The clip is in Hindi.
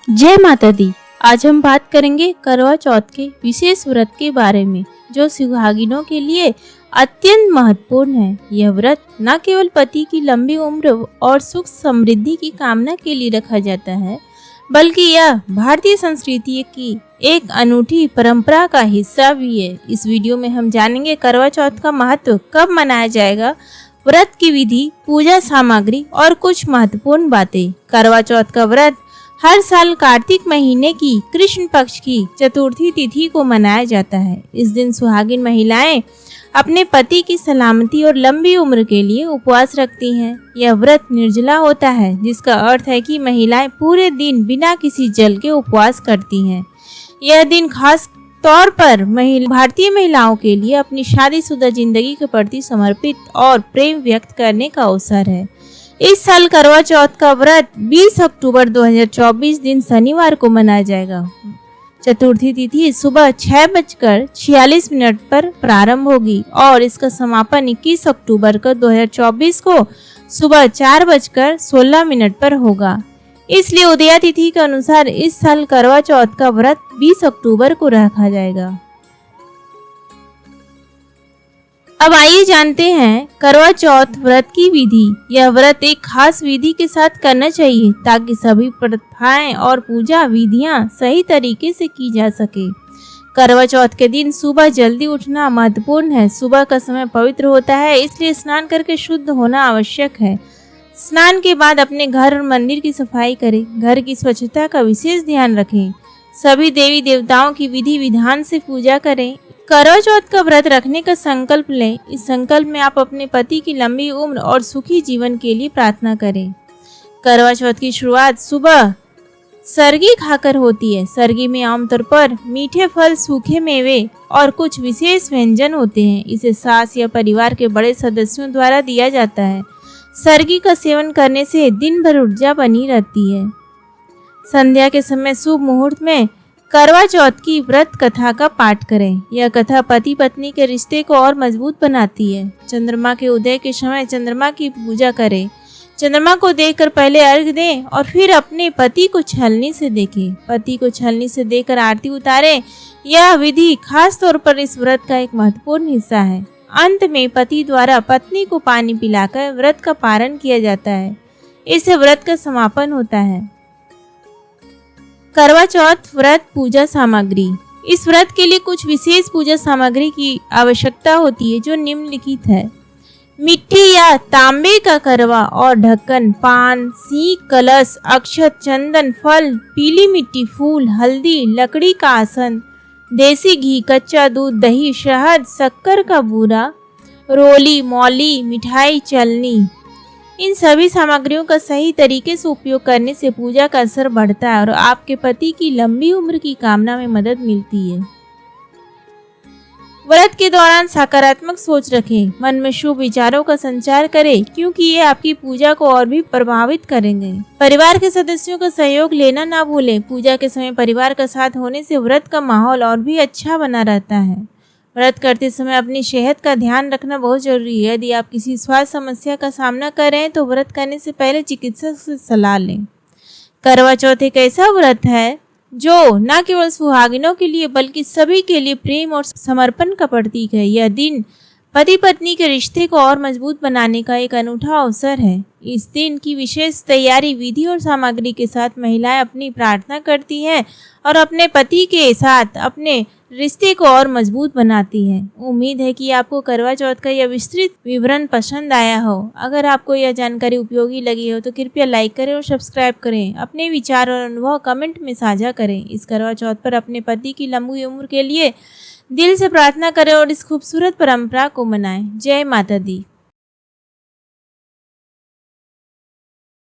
जय माता दी। आज हम बात करेंगे करवा चौथ के विशेष व्रत के बारे में जो सुहागिनों के लिए अत्यंत महत्वपूर्ण है। यह व्रत न केवल पति की लंबी उम्र और सुख समृद्धि की कामना के लिए रखा जाता है, बल्कि यह भारतीय संस्कृति की एक अनूठी परंपरा का हिस्सा भी है। इस वीडियो में हम जानेंगे करवा चौथ का महत्व, कब मनाया जाएगा, व्रत की विधि, पूजा सामग्री और कुछ महत्वपूर्ण बातें। करवा चौथ का व्रत हर साल कार्तिक महीने की कृष्ण पक्ष की चतुर्थी तिथि को मनाया जाता है। इस दिन सुहागिन महिलाएं अपने पति की सलामती और लंबी उम्र के लिए उपवास रखती हैं। यह व्रत निर्जला होता है, जिसका अर्थ है कि महिलाएं पूरे दिन बिना किसी जल के उपवास करती हैं। यह दिन खास तौर पर भारतीय महिलाओं के लिए अपनी शादीशुदा जिंदगी के प्रति समर्पित और प्रेम व्यक्त करने का अवसर है। इस साल करवा चौथ का व्रत 20 अक्टूबर 2024 दिन शनिवार को मनाया जाएगा। चतुर्थी तिथि सुबह 6:46 पर प्रारंभ होगी और इसका समापन 21 अक्टूबर 2024 को सुबह 4:16 पर होगा। इसलिए उदया तिथि के अनुसार इस साल करवा चौथ का व्रत 20 अक्टूबर को रखा जाएगा। अब आइए जानते हैं करवा चौथ व्रत की विधि। यह व्रत एक खास विधि के साथ करना चाहिए ताकि सभी प्रथाएं और पूजा विधियां सही तरीके से की जा सके। करवा चौथ के दिन सुबह जल्दी उठना महत्वपूर्ण है। सुबह का समय पवित्र होता है, इसलिए स्नान करके शुद्ध होना आवश्यक है। स्नान के बाद अपने घर और मंदिर की सफाई करें। घर की स्वच्छता का विशेष ध्यान रखें। सभी देवी देवताओं की विधि विधान से पूजा करें। करवा चौथ का व्रत रखने का संकल्प लें। इस संकल्प में आप अपने पति की लंबी उम्र और सुखी जीवन के लिए प्रार्थना करें। करवा चौथ की शुरुआत सुबह सरगी खाकर होती है। सरगी में आमतौर पर मीठे फल, सूखे मेवे और कुछ विशेष व्यंजन होते हैं। इसे सास या परिवार के बड़े सदस्यों द्वारा दिया जाता है। सरगी का सेवन करने से दिन भर ऊर्जा बनी रहती है। संध्या के समय शुभ मुहूर्त में करवा चौथ की व्रत कथा का पाठ करें। यह कथा पति पत्नी के रिश्ते को और मजबूत बनाती है। चंद्रमा के उदय के समय चंद्रमा की पूजा करें। चंद्रमा को देखकर पहले अर्घ दें और फिर अपने पति को छलनी से देखें। पति को छलनी से देखकर आरती उतारें। यह विधि खास तौर पर इस व्रत का एक महत्वपूर्ण हिस्सा है। अंत में पति द्वारा पत्नी को पानी पिलाकर व्रत का पारण किया जाता है। इससे व्रत का समापन होता है। करवा चौथ व्रत पूजा सामग्री। इस व्रत के लिए कुछ विशेष पूजा सामग्री की आवश्यकता होती है, जो निम्नलिखित है। मिट्टी या तांबे का करवा और ढक्कन, पान, सीख, कलश, अक्षत, चंदन, फल, पीली मिट्टी, फूल, हल्दी, लकड़ी का आसन, देसी घी, कच्चा दूध, दही, शहद, शक्कर का बूरा, रोली, मौली, मिठाई, चलनी। इन सभी सामग्रियों का सही तरीके से उपयोग करने से पूजा का असर बढ़ता है और आपके पति की लंबी उम्र की कामना में मदद मिलती है। व्रत के दौरान सकारात्मक सोच रखें। मन में शुभ विचारों का संचार करें, क्योंकि ये आपकी पूजा को और भी प्रभावित करेंगे। परिवार के सदस्यों का सहयोग लेना ना भूलें। पूजा के समय परिवार का साथ होने से व्रत का माहौल और भी अच्छा बना रहता है। व्रत करते समय अपनी सेहत का ध्यान रखना बहुत जरूरी है। यदि आप किसी स्वास्थ्य समस्या का सामना कर रहे हैं तो व्रत करने से पहले चिकित्सक से सलाह लें। करवा चौथ एक ऐसा व्रत है जो न केवल सुहागिनों के लिए बल्कि सभी के लिए प्रेम और समर्पण का प्रतीक है। यह दिन पति पत्नी के रिश्ते को और मजबूत बनाने का एक अनूठा अवसर है। इस दिन की विशेष तैयारी, विधि और सामग्री के साथ महिलाएं अपनी प्रार्थना करती हैं और अपने पति के साथ अपने रिश्ते को और मजबूत बनाती हैं। उम्मीद है कि आपको करवा चौथ का यह विस्तृत विवरण पसंद आया हो। अगर आपको यह जानकारी उपयोगी लगी हो तो कृपया लाइक करें और सब्सक्राइब करें। अपने विचार और अनुभव कमेंट में साझा करें। इस करवा चौथ पर अपने पति की लंबी उम्र के लिए दिल से प्रार्थना करें और इस खूबसूरत परंपरा को मनाएं। जय माता दी।